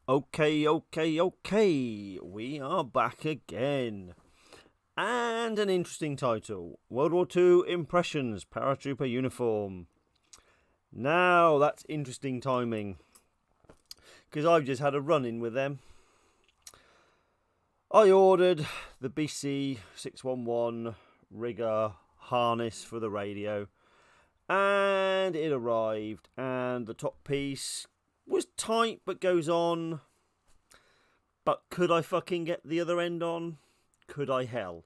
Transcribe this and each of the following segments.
Okay. We are back again. And an interesting title. World War II Impressions, Paratrooper Uniform. Now, that's interesting timing. Because I've just had a run-in with them. I ordered the BC 611 rigger harness for the radio. And it arrived. And the top piece was tight but goes on. But could I fucking get the other end on? Could I hell?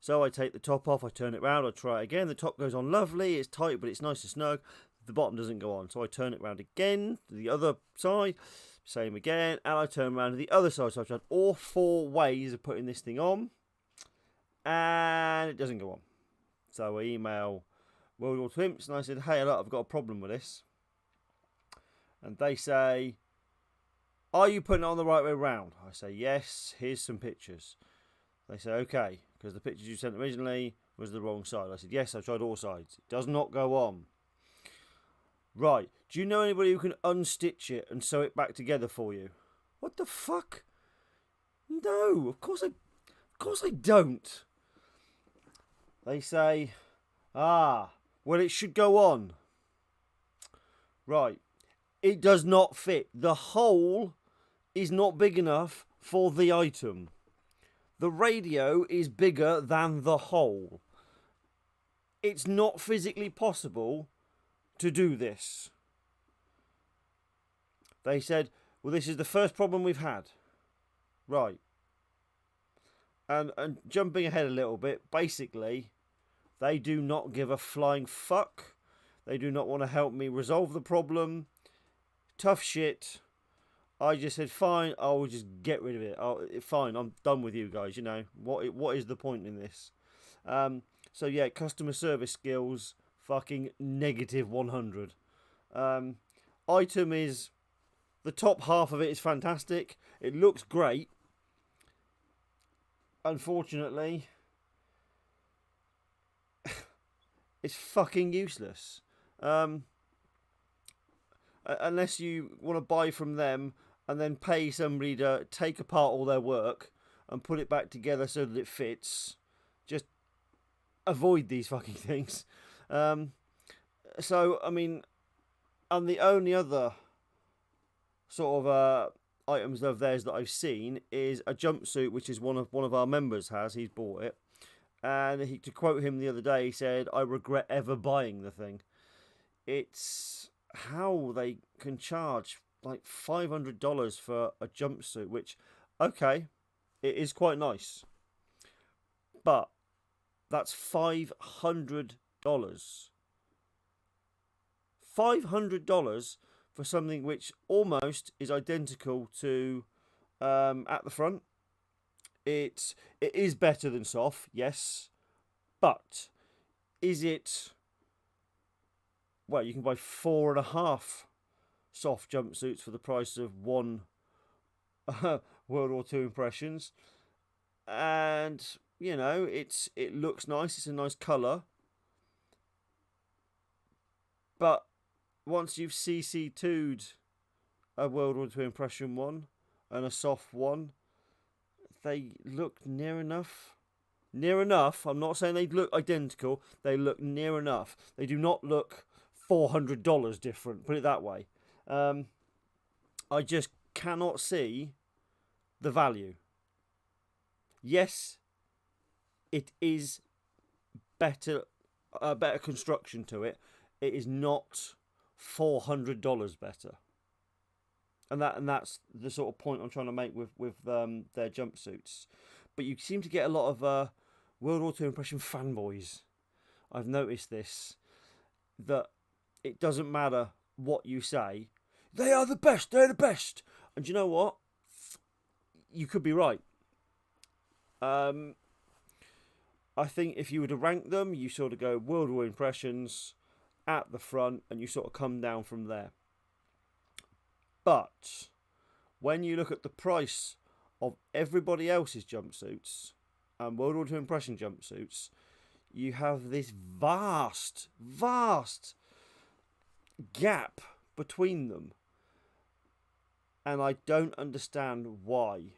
So I take the top off, I turn it round, I try it again. The top goes on lovely, it's tight but it's nice and snug. The bottom doesn't go on. So I turn it round again to the other side, same again, and I turn around to the other side. So I've tried all four ways of putting this thing on, and it doesn't go on. So I email World War II Imps and I said, hey, look, I've got a problem with this. And they say, are you putting it on the right way round? I say, yes, here's some pictures. They say, okay, because the pictures you sent originally was the wrong side. I said, yes, I've tried all sides. It does not go on. Right, do you know anybody who can unstitch it and sew it back together for you? What the fuck? No, of course I don't. They say, well, it should go on. Right, it does not fit. The hole is not big enough for the item. The radio is bigger than the hole. It's not physically possible to do this. They said, well, this is the first problem we've had. Right. And jumping ahead a little bit, basically, they do not give a flying fuck. They do not want to help me resolve the problem. Tough shit. I just said, fine, I will just get rid of it. Fine, I'm done with you guys, you know. What is the point in this? So, yeah, customer service skills, fucking negative 100. Item is, the top half of it is fantastic. It looks great. Unfortunately, it's fucking useless. Unless you want to buy from them and then pay somebody to take apart all their work and put it back together so that it fits. Just avoid these fucking things. So, I mean, and the only other sort of items of theirs that I've seen is a jumpsuit, which is one of our members has. He's bought it. And to quote him the other day, he said, I regret ever buying the thing. It's how they can charge like $500 for a jumpsuit, which, okay, it is quite nice, but that's $500. $500 for something which almost is identical to at the front. It is better than soft, yes, but is it? Well, you can buy 4.5 soft jumpsuits for the price of one World War II Impressions. And, you know, it looks nice. It's a nice colour. But once you've CC2'd a World War II Impression one and a soft one, they look near enough. Near enough. I'm not saying they look identical. They look near enough. They do not look $400 different, put it that way. I just cannot see the value. Yes, it is better construction to it. It is not $400 better. And that's the sort of point I'm trying to make with their jumpsuits. But you seem to get a lot of World War II Impression fanboys. I've noticed this, that it doesn't matter what you say. They are the best. They're the best. And you know what? You could be right. I think if you were to rank them, you sort of go World War Impressions at the front, and you sort of come down from there. But when you look at the price of everybody else's jumpsuits and World War II Impression jumpsuits, you have this vast gap between them. and I don't understand why.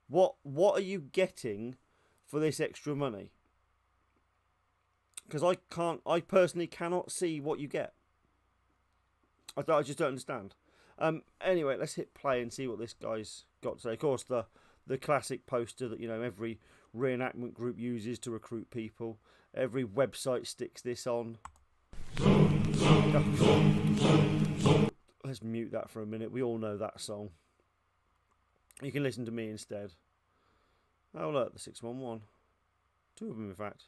What are you getting for this extra money? Because I personally cannot see what you get. I just don't understand. Anyway, let's hit play and see what this guy's got to say. Of course, the classic poster that, you know, every reenactment group uses to recruit people. Every website sticks this on. Let's mute that for a minute. We all know that song. You can listen to me instead. Oh look, the 611. Two of them, in fact.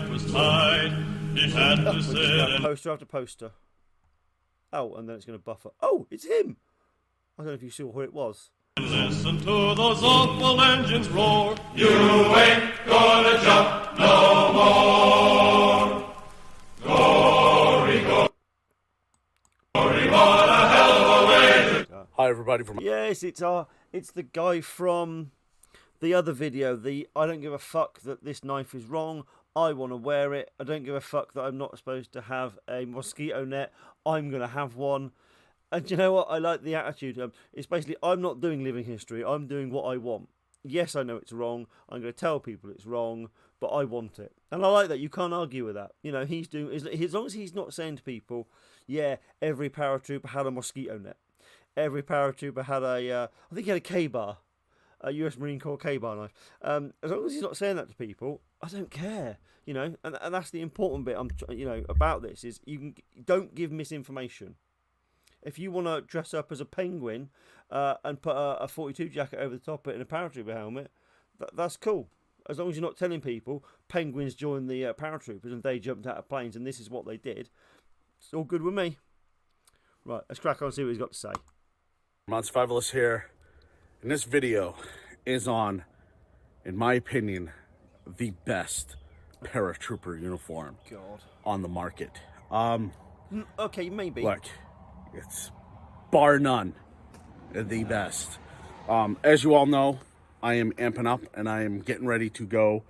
Was tied. He had to sit poster after poster. Oh, and then it's going to buffer. Oh, it's him! I don't know if you saw who it was. Listen to those awful engines roar. You ain't gonna jump no more. Glory, glory, what a hell of a way to... Hi everybody from... Yes, it's the guy from the other video. The I don't give a fuck that this knife is wrong. I want to wear it. I don't give a fuck that I'm not supposed to have a mosquito net. I'm going to have one. And you know what? I like the attitude. It's basically, I'm not doing living history. I'm doing what I want. Yes, I know it's wrong. I'm going to tell people it's wrong, but I want it. And I like that. You can't argue with that. You know, he's doing, as long as he's not saying to people, yeah, every paratrooper had a mosquito net. Every paratrooper had I think he had a K-bar, a US Marine Corps K-bar knife. As long as he's not saying that to people, I don't care. You know, and that's the important bit. About this is don't give misinformation. If you want to dress up as a penguin and put a 42 jacket over the top of it and a paratrooper helmet, that's cool. As long as you're not telling people penguins joined the paratroopers and they jumped out of planes and this is what they did, it's all good with me. Right, let's crack on and see what he's got to say. Survivalist here, and this video is on, in my opinion, the best paratrooper uniform on the market. Okay, maybe. Look, it's bar none the best. As you all know, I am amping up and I am getting ready to go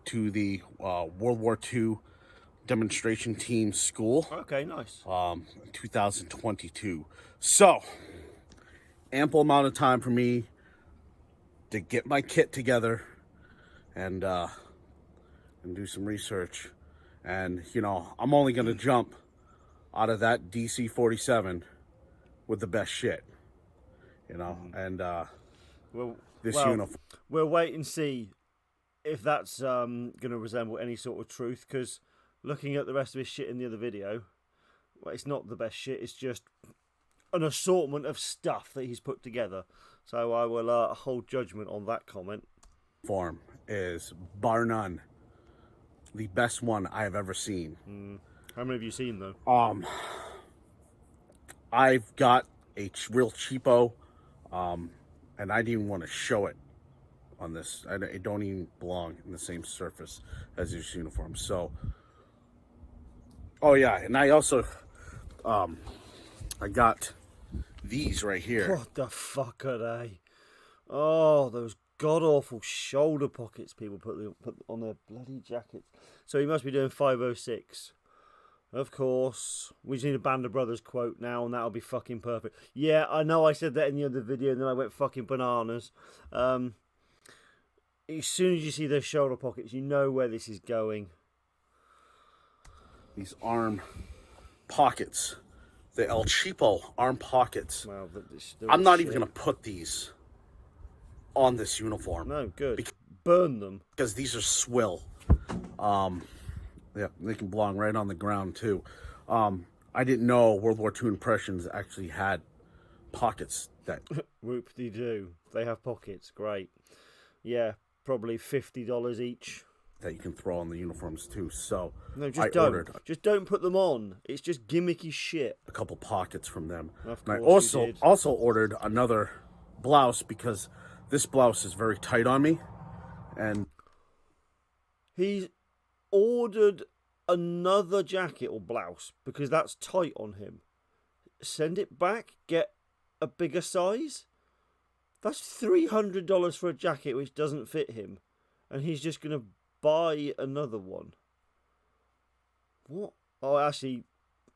to the World War II demonstration team school. Okay, nice. 2022. So, ample amount of time for me to get my kit together and do some research. And, you know, I'm only going to jump out of that DC-47 with the best shit. You know, and uniform. We'll wait and see if that's going to resemble any sort of truth, because looking at the rest of his shit in the other video, well, it's not the best shit. It's just an assortment of stuff that he's put together. So I will hold judgment on that comment. Form is, bar none, the best one I have ever seen. How many have you seen, though? I've got a real cheapo, and I didn't even want to show it on this. It don't even belong in the same surface as this uniform. So, oh yeah, and I also, I got these right here. What the fuck are they? Oh, those god-awful shoulder pockets people put on their bloody jackets. So he must be doing 506. Of course. We just need a Band of Brothers quote now, and that'll be fucking perfect. Yeah, I know I said that in the other video, and then I went fucking bananas. As soon as you see those shoulder pockets, you know where this is going. These arm pockets. The El Cheapo arm pockets. Wow, I'm not even going to put these on this uniform. No, good. Burn them. Because these are swill. Yeah, they can belong right on the ground too. I didn't know World War II impressions actually had pockets that... Whoop-de-doo. They have pockets. Great. Yeah, probably $50 each. That you can throw on the uniforms too. So no, just don't put them on. It's just gimmicky shit. A couple pockets from them. Of and I course also ordered another blouse because this blouse is very tight on me. And he's ordered another jacket or blouse because that's tight on him. Send it back. Get a bigger size. That's $300 for a jacket which doesn't fit him, and he's just gonna buy another one. What? Oh, actually,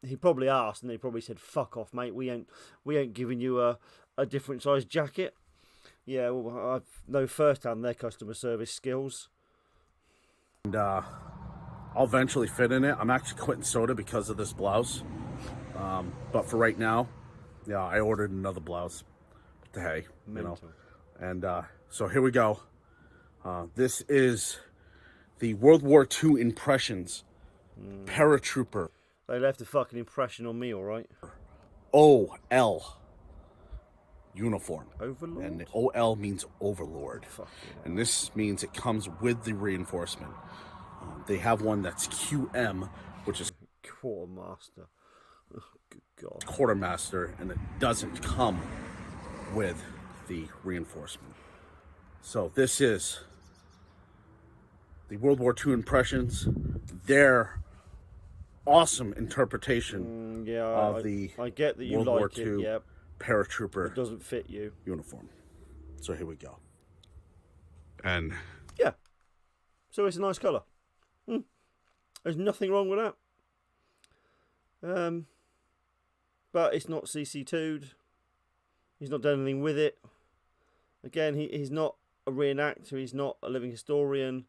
he probably asked, and they probably said, "Fuck off, mate. We ain't giving you a different size jacket." Yeah, well, I know firsthand their customer service skills. And I'll eventually fit in it. I'm actually quitting soda because of this blouse. But for right now, yeah, I ordered another blouse. What the hey, you know. And so here we go. This is the World War II Impressions Paratrooper. They left a fucking impression on me, all right. OL uniform. Overlord? And the OL means Overlord. And this means it comes with the reinforcement. They have one that's QM, which is Quartermaster. Oh, good God. Quartermaster, and it doesn't come with the reinforcement. So this is the World War II Impressions. Their awesome interpretation of the I get that you World like War it, II yep. paratrooper It doesn't fit you. uniform. So here we go. And yeah, so it's a nice colour. There's nothing wrong with that. But it's not CC2'd. He's not done anything with it. Again, he's not a reenactor. He's not a living historian.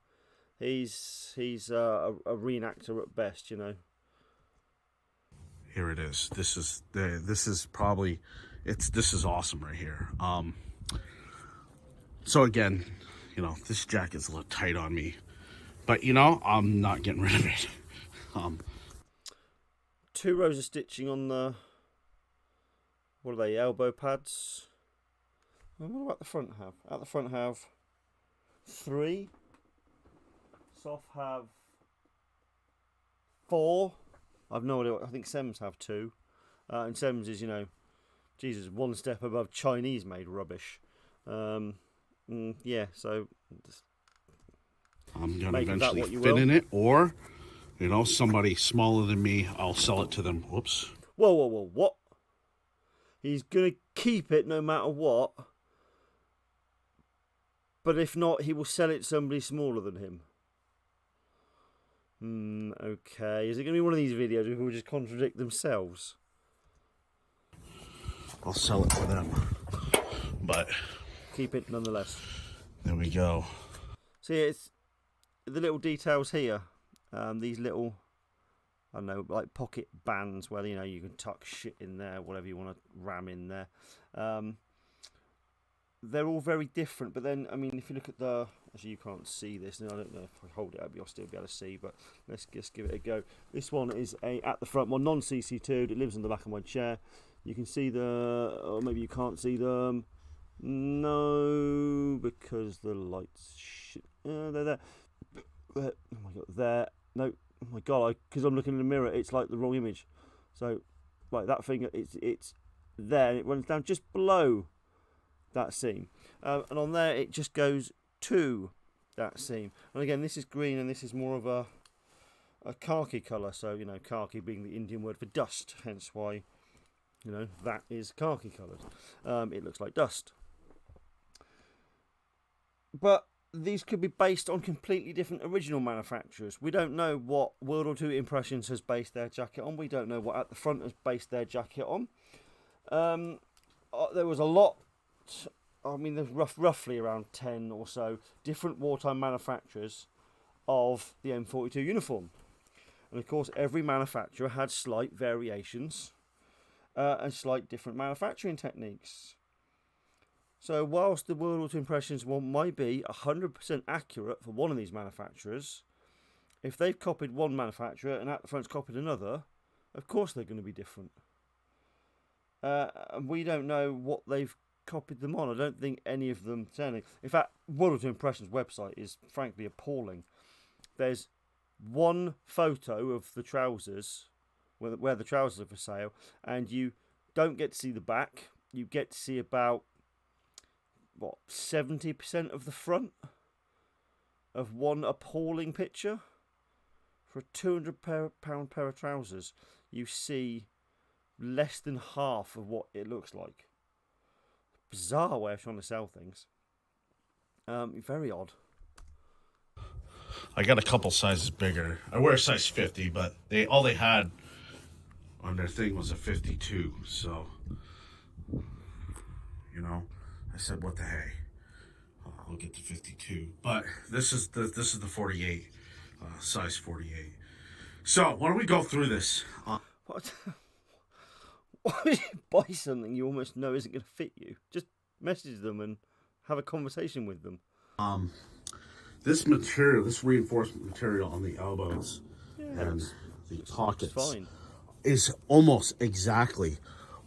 He's a reenactor at best, you know. Here it is. This is probably this is awesome right here. So again, you know, this jacket's a little tight on me, but you know, I'm not getting rid of it. 2 rows of stitching on the, what are they, elbow pads? And what about the front have? At the front have 3. Soft have 4. I've no idea. I think Sems have 2. And Sems is, you know, Jesus, one step above Chinese made rubbish. Yeah, so I'm gonna eventually fit in it, or you know, somebody smaller than me, I'll sell it to them. Whoops. Whoa, what? He's gonna keep it no matter what. But if not, he will sell it to somebody smaller than him. Okay. Is it going to be one of these videos where people just contradict themselves? I'll sell it to them. But keep it nonetheless. There we go. See, it's the little details here. These little, I don't know, like pocket bands where, you know, you can tuck shit in there, whatever you want to ram in there. They're all very different, but then, I mean, if you look at the, actually you can't see this, and I don't know if I hold it up, you'll still be able to see, but let's just give it a go. This one is a at the front one, non-CC2'd, it lives on the back of my chair. You can see the, or maybe you can't see them. No, because the lights, shit, they're there. Oh my god, there, no, oh my god, because I'm looking in the mirror, it's like the wrong image. So, like that finger, it's there, and it runs down just below that seam, and on there it just goes to that seam. And again, this is green, and this is more of a khaki colour. So, you know, khaki being the Indian word for dust, hence why, you know, that is khaki coloured. It looks like dust. But these could be based on completely different original manufacturers. We don't know what World War II Impressions has based their jacket on. We don't know what At the Front has based their jacket on. There was a lot. I mean, there's roughly around 10 or so different wartime manufacturers of the M42 uniform. And of course, every manufacturer had slight variations and slight different manufacturing techniques. So whilst the World War II Impressions one might be 100% accurate for one of these manufacturers, if they've copied one manufacturer and At the Front's copied another, of course they're going to be different. And we don't know what they've copied them on. I don't think any of them turning. In fact, World War II Impressions website is frankly appalling. There's one photo of the trousers, where the trousers are for sale, and you don't get to see the back. You get to see about, what, 70% of the front of one appalling picture. For a £200 pair of trousers, you see less than half of what it looks like. Bizarre way of trying to sell things. Very odd. I got a couple sizes bigger. I wear a size 50, but all they had on their thing was a 52. So, you know, I said, what the hey, I'll get the 52. But this is the 48, size 48. So why don't we go through this? What? Why would you buy something you almost know isn't going to fit you? Just message them and have a conversation with them. This material, this reinforcement material on the elbows and the pockets fine. is almost exactly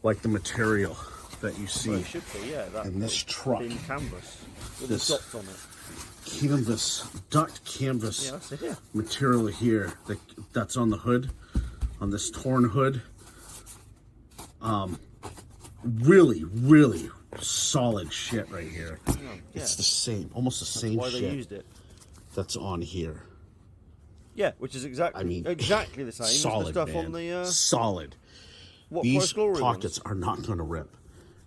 like the material that you see Well, it should be, yeah. That in this truck. thin canvas with This- the dots on it. Canvas, duct canvas Yeah, that's it. Yeah. material here that's on the hood, on this torn hood. Really, really solid shit right here. It's the same, almost the same Why they shit used it? that's on here. Yeah, which is exactly I mean, exactly the same solid, as the stuff man. on the solid. what These price glory pockets ones. are not going to rip.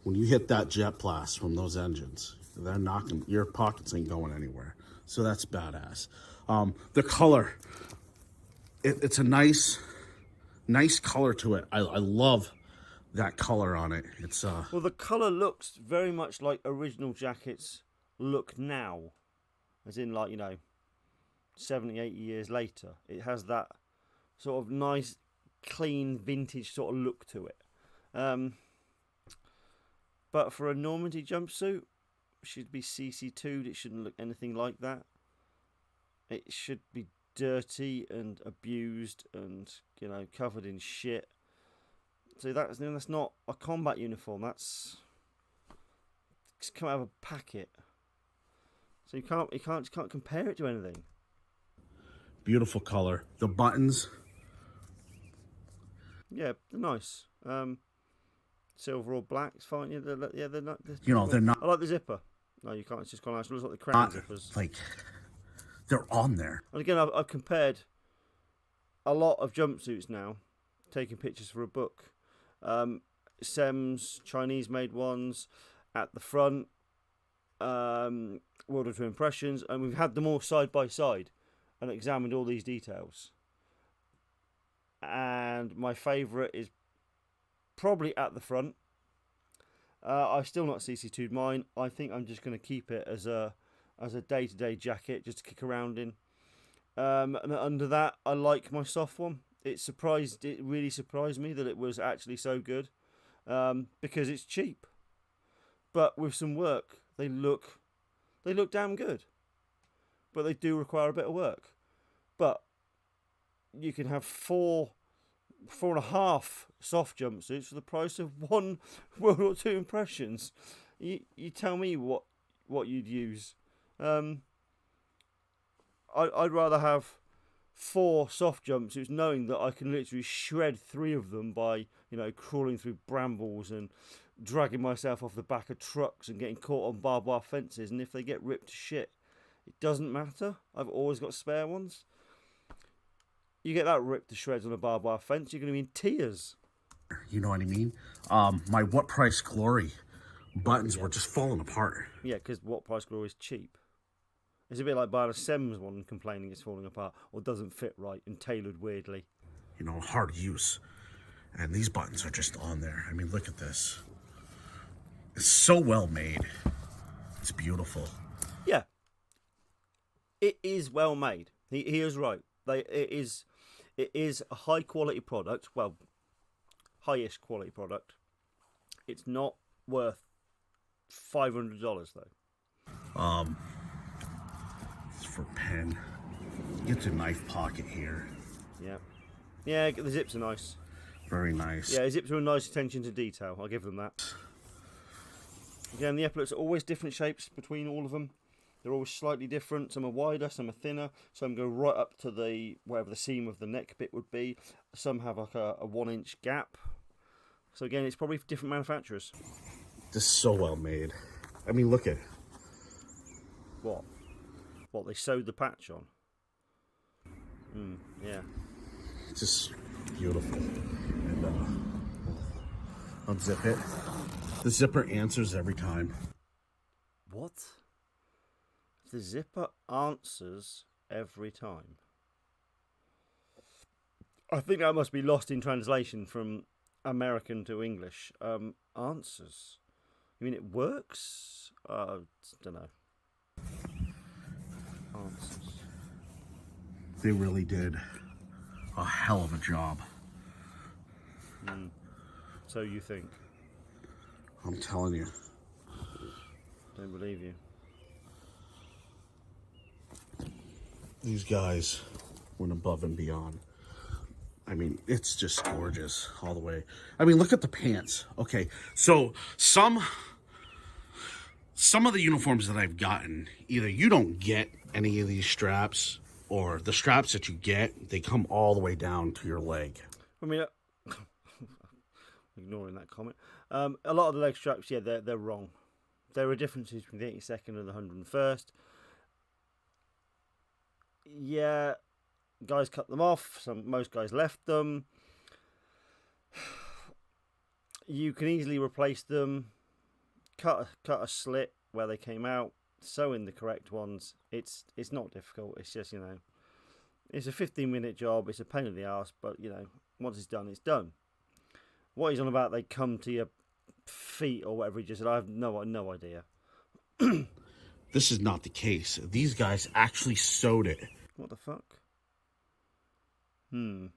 When you hit that jet blast from those engines, they're not going. Your pockets ain't going anywhere. So that's badass. The color, it's a nice color to it. I love that color on it. It's Well, the colour looks very much like original jackets look now, as in, like, you know, 70, 80 years later. It has that sort of nice, clean, vintage sort of look to it. But for a Normandy jumpsuit, it should be CC2'd. It shouldn't look anything like that. It should be dirty and abused and, you know, covered in shit. So that's not a combat uniform. It's come out of a packet. So you can't compare it to anything. beautiful color. The buttons, Yeah, they're nice. Silver or black, it's fine. Yeah, they're not. you know, they're not I like the zipper. No, you can't. It's just kind of nice. It looks like the crown zippers. like they're on there. And again, I've compared a lot of jumpsuits now, taking pictures for a book. Sem's Chinese-made ones at the front, World War II impressions, and we've had them all side by side and examined all these details. And my favourite is probably at the front. I've still not CC2'd mine. I think I'm just going to keep it as a day-to-day jacket, just to kick around in. And under that, I like my soft one. It really surprised me that it was actually so good, because it's cheap, but with some work, they look damn good. But they do require a bit of work. But you can have four and a half soft jumpsuits for the price of one World War II impressions. You tell me what you'd use. I'd rather have 4 soft jumpsuits, knowing that I can literally shred 3 of them by, you know, crawling through brambles and dragging myself off the back of trucks and getting caught on barbed wire fences. And if they get ripped to shit, it doesn't matter. I've always got spare ones. You get that ripped to shreds on a barbed wire fence, you're going to be in tears. You know what I mean? My what price glory buttons were just falling apart. Yeah, because what price glory is cheap. It's a bit like buying a Sem's one and complaining it's falling apart or doesn't fit right and tailored weirdly. You know, hard use. And these buttons are just on there. I mean, look at this. It's so well made. It's beautiful. Yeah. It is well made. He is right. It is a high quality product. Well, highish quality product. It's not worth $500 though. It's for pen. Get the knife pocket here. Yeah. Yeah, the zips are nice. Very nice. Yeah, zips are a nice attention to detail. I'll give them that. Again, the epaulets are always different shapes between all of them. They're always slightly different. Some are wider, some are thinner. Some go right up to wherever the seam of the neck bit would be. Some have like a 1-inch gap. So again, it's probably different manufacturers. This is so well made. I mean, look at it. What? What, they sewed the patch on? Yeah. It's just beautiful. And unzip it. The zipper answers every time. What? The zipper answers every time. I think that must be lost in translation from American to English. Answers. You mean it works? Don't know. Answers. They really did a hell of a job. So you think? I'm telling you. Don't believe you. These guys went above and beyond. I mean, it's just gorgeous all the way. I mean, look at the pants. Okay, so some of the uniforms that I've gotten, either you don't get any of these straps, or the straps that you get, they come all the way down to your leg. I mean, ignoring that comment, a lot of the leg straps, yeah, they're wrong. There are differences between the 82nd and the 101st. Yeah, guys cut them off. Most guys left them. You can easily replace them. Cut a slit where they came out. Sew in the correct ones. It's not difficult. It's just, it's a 15-minute job. It's a pain in the arse, but once it's done, it's done. What he's on about, they come to your feet or whatever he just said, I have no idea. This is not the case. These guys actually sewed it. What the fuck? Maybe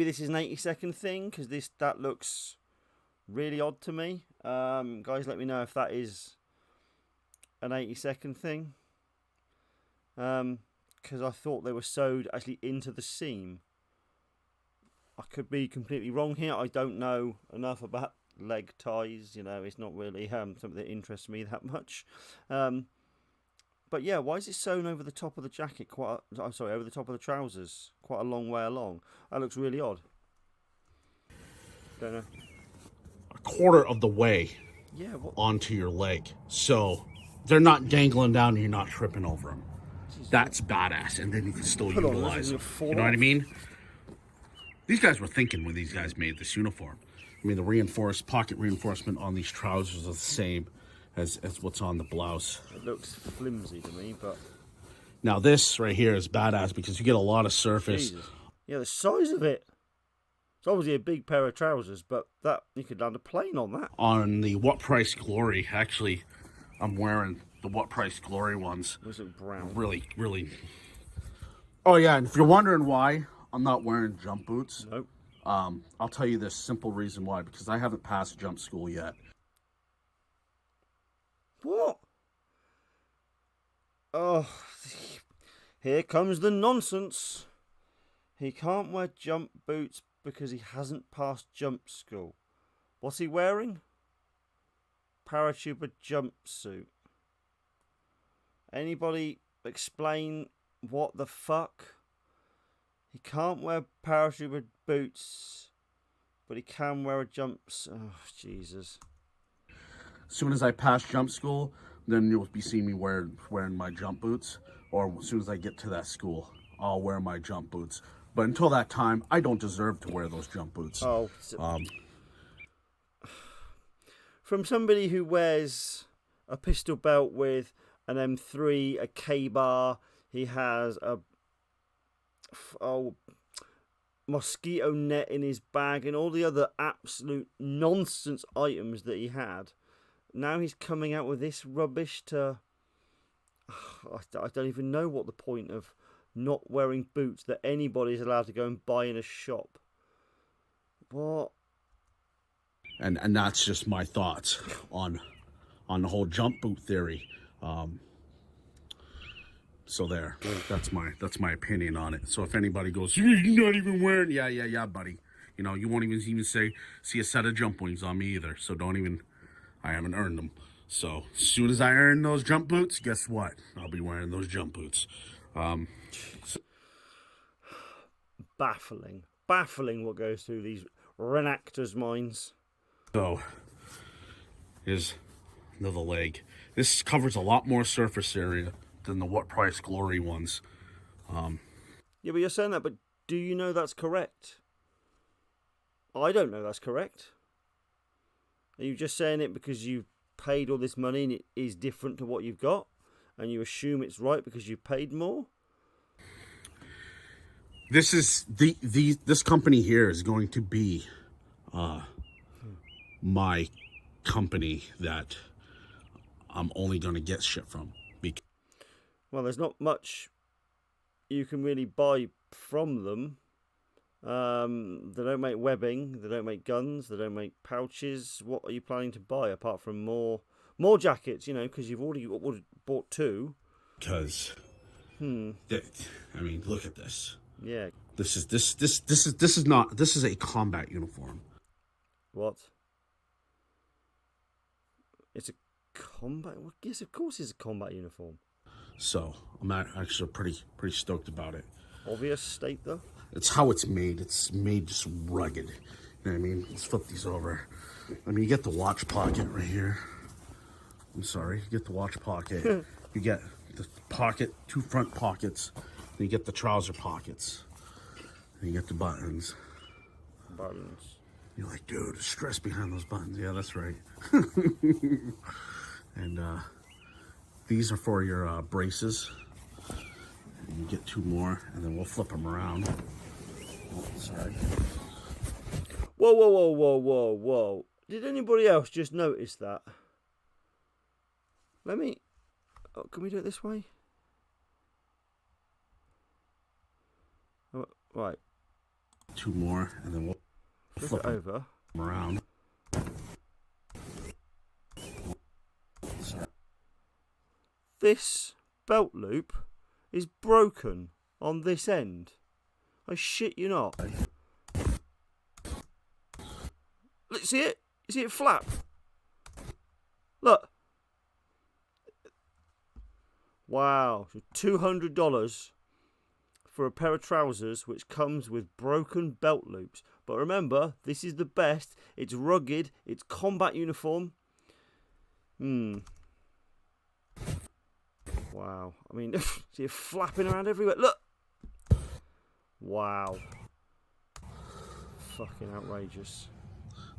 this is an 80-second thing, because that looks really odd to me. Guys, let me know if that is an 80-second thing. Because I thought they were sewed actually into the seam. I could be completely wrong here. I don't know enough about leg ties. It's not really something that interests me that much. But yeah, why is it sewn over the top of the jacket? Over the top of the trousers, quite a long way along. That looks really odd. Don't know. A quarter of the way onto your leg, so they're not dangling down and you're not tripping over them. That's badass, and then you can still utilize them. You know what I mean? These guys were thinking when these guys made this uniform. I mean, the reinforced pocket reinforcement on these trousers is the same as what's on the blouse. It looks flimsy to me, but now this right here is badass because you get a lot of surface. Jesus. Yeah, the size of it. It's obviously a big pair of trousers, but that you could land a plane on that. On the What Price Glory, actually, I'm wearing the What Price Glory ones. Was it brown? Really, really. Oh yeah, and if you're wondering why I'm not wearing jump boots, nope. I'll tell you this simple reason why. Because I haven't passed jump school yet. What? Oh, here comes the nonsense. He can't wear jump boots because he hasn't passed jump school. What's he wearing? Paratrooper jumpsuit. Anybody explain what the fuck? He can't wear paratrooper boots, but he can wear a jumps. Oh, Jesus. As soon as I pass jump school, then you'll be seeing me wearing my jump boots. Or as soon as I get to that school, I'll wear my jump boots. But until that time, I don't deserve to wear those jump boots. Oh. From somebody who wears a pistol belt with an M3, a K-bar, he has a mosquito net in his bag and all the other absolute nonsense items that he had. Now he's coming out with this rubbish to... I don't even know what the point of not wearing boots that anybody's allowed to go and buy in a shop. What? And that's just my thoughts on the whole jump boot theory. So there, that's my opinion on it. So if anybody goes, you're not even wearing, yeah, buddy. You won't even see a set of jump wings on me either. So don't even, I haven't earned them. So as soon as I earn those jump boots, guess what? I'll be wearing those jump boots. Baffling what goes through these reenactors' minds. So here's another leg. This covers a lot more surface area than the What Price Glory ones. Yeah, but you're saying that, but do you know that's correct? I don't know that's correct. Are you just saying it because you paid all this money and it is different to what you've got, and you assume it's right because you paid more. This is this company here is going to be my company that I'm only going to get shit from. Well, there's not much you can really buy from them. They don't make webbing, they don't make guns, they don't make pouches. What are you planning to buy apart from more jackets? You know, because you've already bought 2. Because, I mean, look at this. Yeah. This is a combat uniform. What? It's a combat. Well, yes, of course, it's a combat uniform. So I'm actually pretty stoked about it. Obvious state though. It's how it's made. It's made just rugged. You know what I mean? Let's flip these over. I mean, you get the watch pocket right here. I'm sorry. You get the watch pocket. You get the pocket, 2 front pockets. Then you get the trouser pockets. And you get the buttons. Buttons. You're like, dude, the stress behind those buttons. Yeah, that's right. And these are for your braces. And you get 2 more, and then we'll flip them around. Oh, sorry. Whoa, whoa, whoa, whoa, whoa, whoa. Did anybody else just notice that? Let me... Oh, can we do it this way? Oh, right. 2 more, and then we'll flip it over. Them around. Sorry. This belt loop is broken on this end. I shit you not. Look, see it? You see it flap? Look. Wow. $200 for a pair of trousers which comes with broken belt loops. But remember, this is the best. It's rugged. It's combat uniform. Wow. I mean, see it flapping around everywhere. Look. Wow. Fucking outrageous.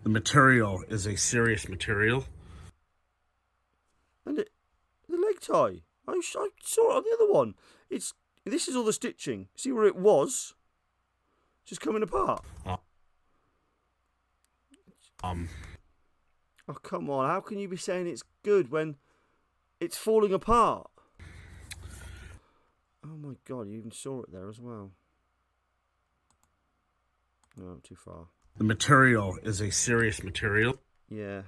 The material is a serious material. And the leg tie. I saw it on the other one. This is all the stitching. See where it was? Just coming apart. Oh, come on. How can you be saying it's good when it's falling apart? Oh my God, you even saw it there as well. No, too far. The material is a serious material. Yeah.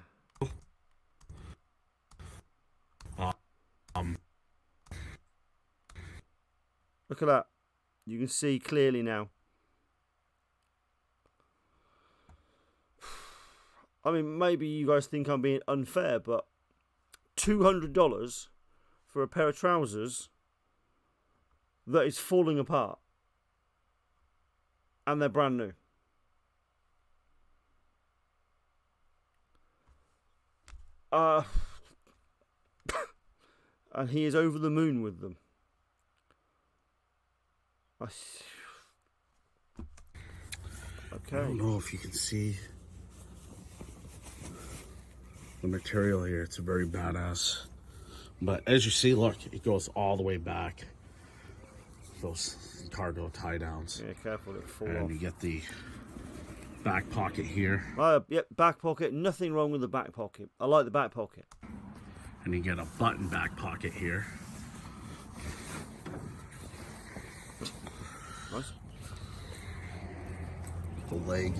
Look at that. You can see clearly now. I mean, maybe you guys think I'm being unfair, but $200 for a pair of trousers that is falling apart. And they're brand new. And he is over the moon with them. Okay. I don't know if you can see the material here. It's very badass. But as you see, look, it goes all the way back. Those cargo tie downs. Yeah, careful, it'll fall and off. You get the back pocket here. Yep, back pocket. Nothing wrong with the back pocket. I like the back pocket. And you get a button back pocket here. Nice. The leg.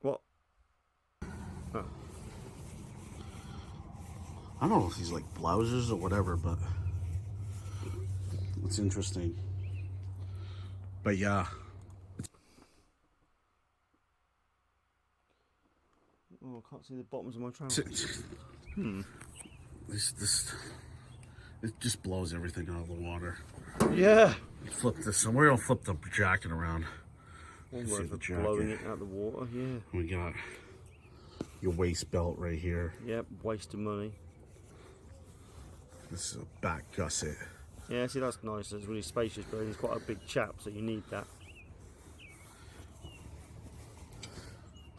What? Oh. I don't know if these like blouses or whatever, but it's interesting. But yeah. Oh, I can't see the bottoms of my trousers. This it just blows everything out of the water. Yeah. Flip this, and we're gonna flip the jacket around. See the jacket. Blowing it out of the water, yeah. We got your waist belt right here. Yep, waste of money. This is a back gusset. Yeah, see, that's nice. It's really spacious, but he's quite a big chap, so you need that.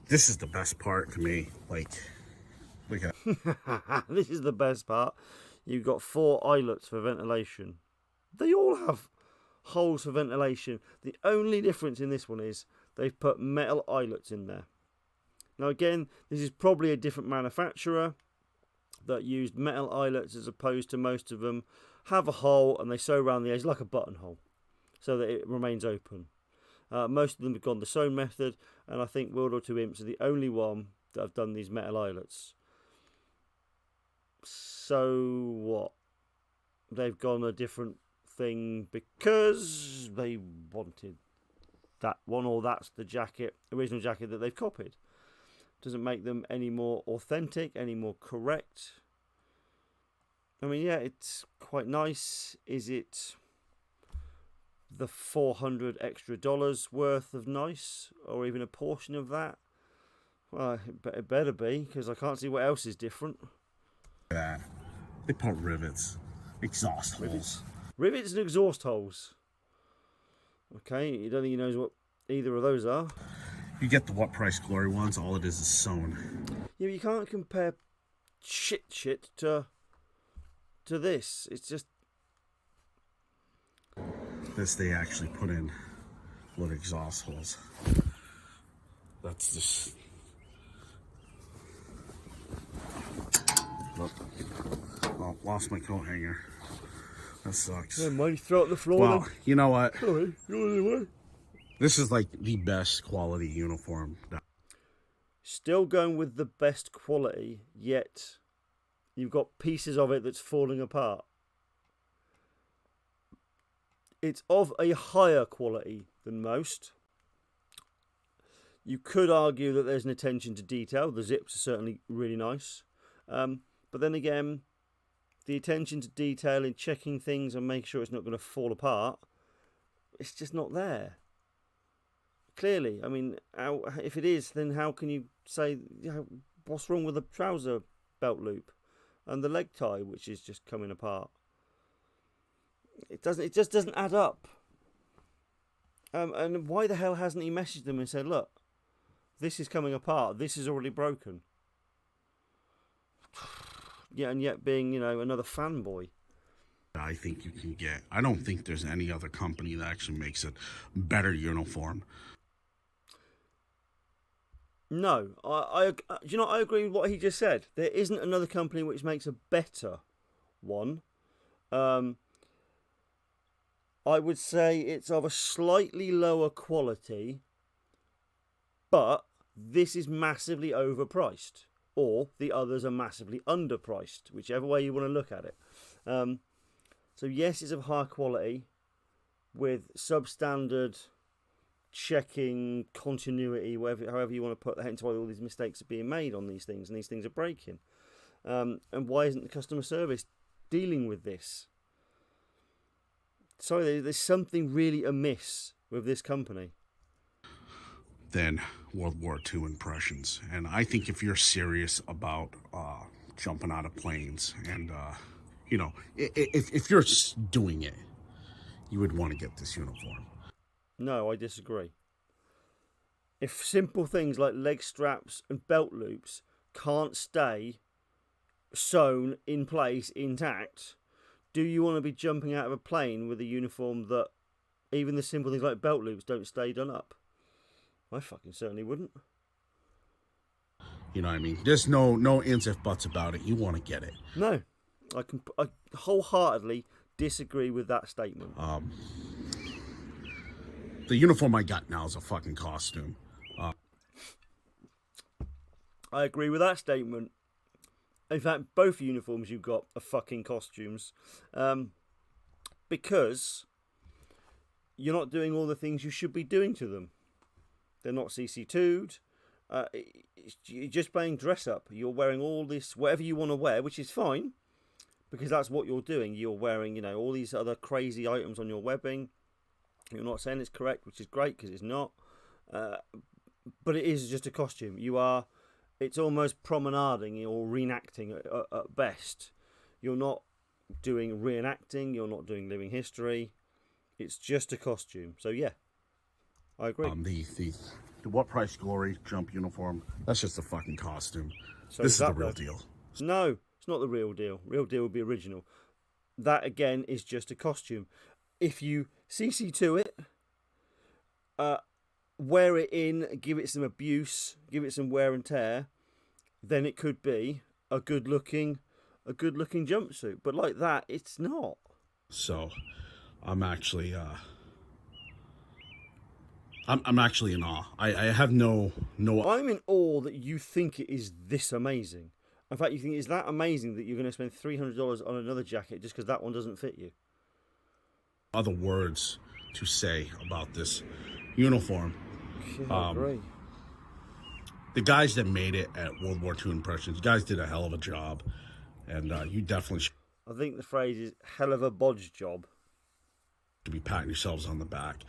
This is the best part to me. Like, Look at This is the best part. You've got 4 eyelets for ventilation. They all have holes for ventilation. The only difference in this one is they've put metal eyelets in there. Now again, this is probably a different manufacturer that used metal eyelets, as opposed to most of them have a hole and they sew around the edge like a buttonhole so that it remains open. Most of them have gone the sewn method, and I think ww2 Imps are the only one that have done these metal eyelets. So what? They've gone a different thing because they wanted that one, or that's the jacket, original jacket that they've copied. Doesn't make them any more authentic, any more correct. I mean, yeah, it's quite nice. Is it the $400 extra worth of nice, or even a portion of that? Well, it better be, because I can't see what else is different. that. They put rivets, exhaust holes. Rivets and exhaust holes. Okay, you don't think he knows what either of those are? You get the What Price Glory ones, all it is sewn. Yeah, but you can't compare shit to this. It's just... This they actually put in with exhaust holes. That's just... Look. Oh, lost my coat hanger. That sucks. Never mind, you throw it on the floor. Well, then. you know what? Sorry, go anyway. This is like the best quality uniform. Still going with the best quality, yet you've got pieces of it that's falling apart. It's of a higher quality than most. You could argue that there's an attention to detail. The zips are certainly really nice. But then again, the attention to detail in checking things and making sure it's not going to fall apart, it's just not there. Clearly, I mean, if it is, then how can you say, what's wrong with the trouser belt loop and the leg tie, which is just coming apart? It just doesn't add up. And why the hell hasn't he messaged them and said, look, this is coming apart, this is already broken? Yeah, and yet being, another fanboy. I think you can get. I don't think there's any other company that actually makes a better uniform. No, I agree with what he just said. There isn't another company which makes a better one. I would say it's of a slightly lower quality, but this is massively overpriced, or the others are massively underpriced, whichever way you want to look at it. So yes, it's of high quality with substandard checking, continuity, however you want to put that, hence why all these mistakes are being made on these things, and these things are breaking. And why isn't the customer service dealing with this? Sorry, there's something really amiss with this company. Than World War II impressions. And I think if you're serious about jumping out of planes and, if you're doing it, you would want to get this uniform. No, I disagree. If simple things like leg straps and belt loops can't stay sewn in place intact, do you want to be jumping out of a plane with a uniform that even the simple things like belt loops don't stay done up? I fucking certainly wouldn't. You know what I mean? There's no ifs, if, buts about it. You want to get it. No, I wholeheartedly disagree with that statement. The uniform I got now is a fucking costume. I agree with that statement. In fact, both uniforms you've got are fucking costumes. Because you're not doing all the things you should be doing to them. They're not CC2'd. You're just playing dress up. You're wearing all this, whatever you want to wear, which is fine, because that's what you're doing. You're wearing, all these other crazy items on your webbing. You're not saying it's correct, which is great, because it's not. But it is just a costume. It's almost promenading or reenacting at best. You're not doing reenacting. You're not doing living history. It's just a costume. So yeah, I agree. The What Price Glory jump uniform, that's just a fucking costume. So This is the that, real though. deal. No, it's not the real deal. Real deal would be original. That again is just a costume. If you CC to it, wear it in, give it some abuse, give it some wear and tear, then it could be a good looking jumpsuit. But like that, it's not. So I'm actually I'm actually in awe. I have no I'm in awe that you think it is this amazing. In fact, you think it's that amazing that you're going to spend $300 on another jacket just because that one doesn't fit you. other words to say about this uniform. Yeah, I agree. The guys that made it at World War II Impressions, you guys did a hell of a job, and you definitely should I think the phrase is "hell of a bodge job." be patting yourselves on the back.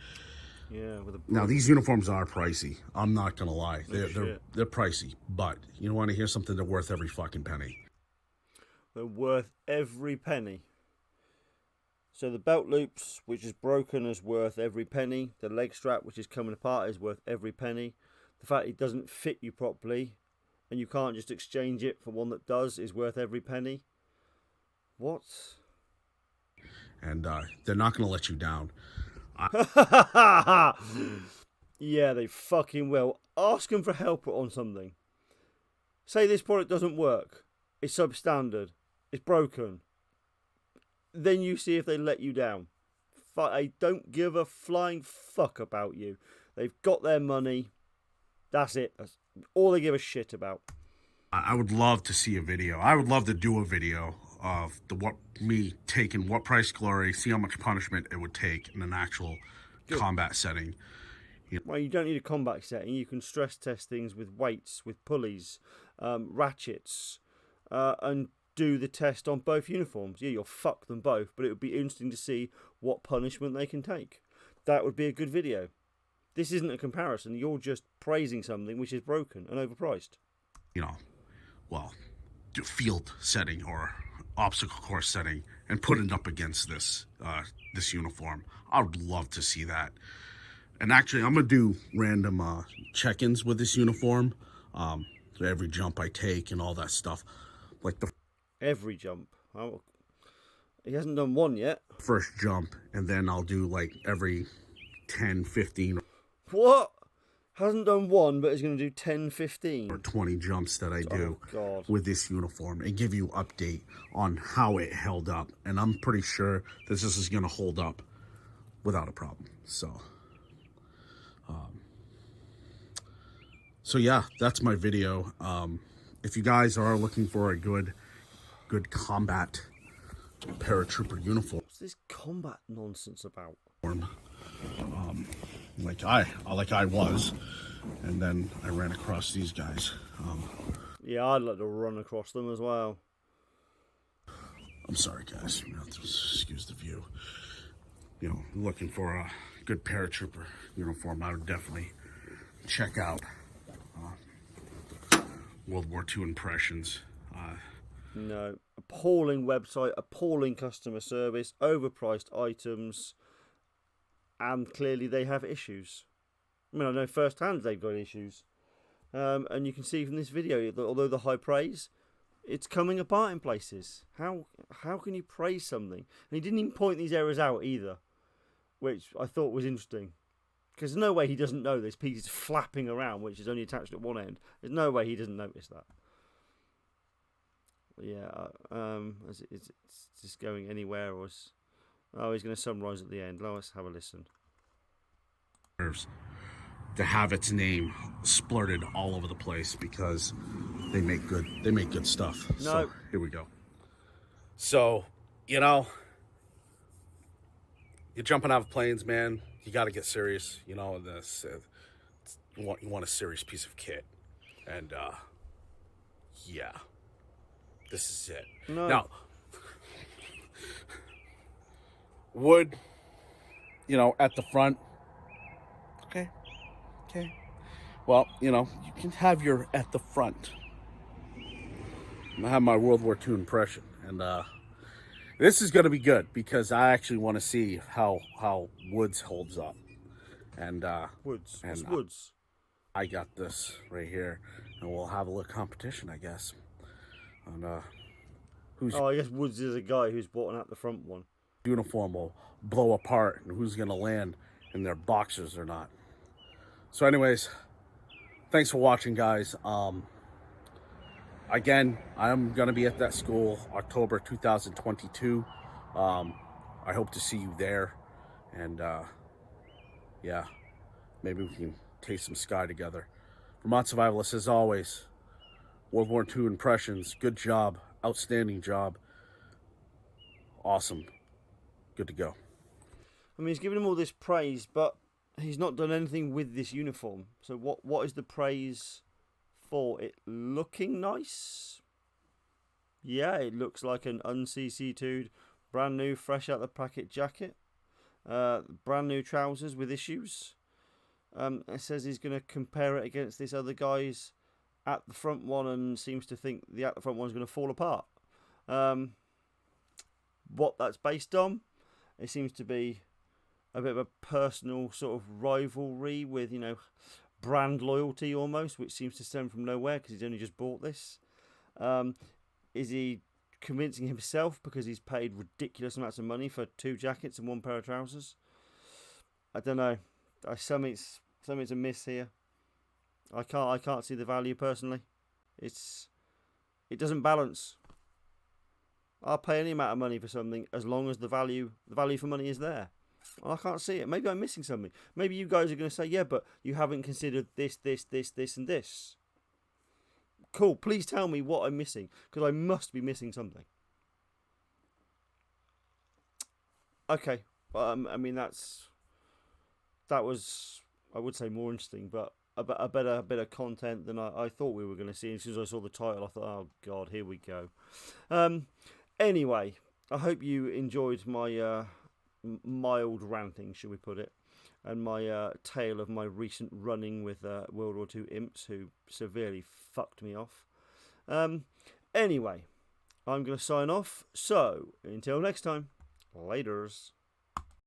Yeah, with a Now these uniforms are pricey. I'm not gonna lie, they're shit. they're pricey. But you want to hear something? They're worth every fucking penny. They're worth every penny. So the belt loops, which is broken, is worth every penny. The leg strap, which is coming apart, is worth every penny. The fact it doesn't fit you properly, and you can't just exchange it for one that does, is worth every penny. What? And they're not gonna let you down. Yeah, they fucking will. Ask them for help on something. Say this product doesn't work. It's substandard. It's broken. Then you see if they let you down. They don't give a flying fuck about you. They've got their money. That's it. That's all they give a shit about. I would love to see a video. I would love to do a video of me taking what price glory, see how much punishment it would take in an actual combat setting. Well, you don't need a combat setting. You can stress test things with weights, with pulleys, ratchets, and do the test on both uniforms. Yeah, you'll fuck them both, but it would be interesting to see what punishment they can take. That would be a good video. This isn't a comparison. You're just praising something which is broken and overpriced. Do field setting or obstacle course setting and put it up against this uniform. I would love to see that. And actually, I'm gonna do random check-ins with this uniform. Every jump I take and all that stuff. Like Every jump. Oh, he hasn't done one yet. first jump, and then I'll do like every 10, 15 What? Hasn't done one, but is going to do 10, 15. or 20 jumps that I do God. with this uniform and give you update on how it held up. And I'm pretty sure that this is going to hold up without a problem. So yeah, that's my video. If you guys are looking for a good combat paratrooper uniform, What's this combat nonsense about? like I was, and then I ran across these guys. Yeah, I'd like to run across them as well. I'm sorry, guys. You have to excuse the view. Looking for a good paratrooper uniform, I would definitely check out World War II Impressions. No. Appalling website, appalling customer service, overpriced items, and clearly they have issues. I mean, I know firsthand they've got issues. And you can see from this video that although the high praise, it's coming apart in places. How can you praise something? And he didn't even point these errors out either, which I thought was interesting. Because there's no way he doesn't know this piece is flapping around, which is only attached at one end. There's no way he doesn't notice that. Yeah, it's just going anywhere, or is... Oh, he's going to summarise at the end. Let's have a listen. To have its name splurted all over the place because they make good stuff. No. So here we go. So, you're jumping out of planes, man. You got to get serious. This you want a serious piece of kit, and yeah, this is it. No. Now, wood, at the front. Okay. Well, you can have your at the front. I have my World War II impression, and this is going to be good because I actually want to see how Woods holds up. And Woods. and, What's Woods? I got this right here, and we'll have a little competition, I guess. On whose Oh, I guess Woods is a guy who's bought an at the front one. uniform will blow apart and who's gonna land in their boxers or not. So, anyways, thanks for watching, guys. Again, I'm gonna be at that school October 2022. I hope to see you there, and yeah, maybe we can taste some sky together. Vermont Survivalist, as always, World War II impressions. Good job, outstanding job, awesome, good to go. I mean, he's given him all this praise, but he's not done anything with this uniform. So what is the praise for? It looking nice? Yeah, it looks like an un-CC2'd, brand new, fresh out the packet jacket. Brand new trousers with issues. It says he's going to compare it against this other guy's at the front one and seems to think the at the front one's going to fall apart. What that's based on, it seems to be a bit of a personal sort of rivalry with, you know, brand loyalty almost, which seems to stem from nowhere because he's only just bought this. Is he convincing himself because he's paid ridiculous amounts of money for 2 jackets and 1 pair of trousers? I don't know. Something's amiss here. I can't see the value personally. It doesn't balance. I'll pay any amount of money for something as long as the value for money is there. I can't see it. Maybe I'm missing something. Maybe you guys are going to say, yeah, but you haven't considered this, and this. Cool. Please tell me what I'm missing, because I must be missing something. Okay. I mean, that was, I would say, more interesting, but a better content than I thought we were going to see. As soon as I saw the title, I thought, oh God, here we go. Anyway, I hope you enjoyed my mild ranting, shall we put it, and my tale of my recent running with World War II imps who severely fucked me off. Anyway, I'm going to sign off. So, until next time, laters.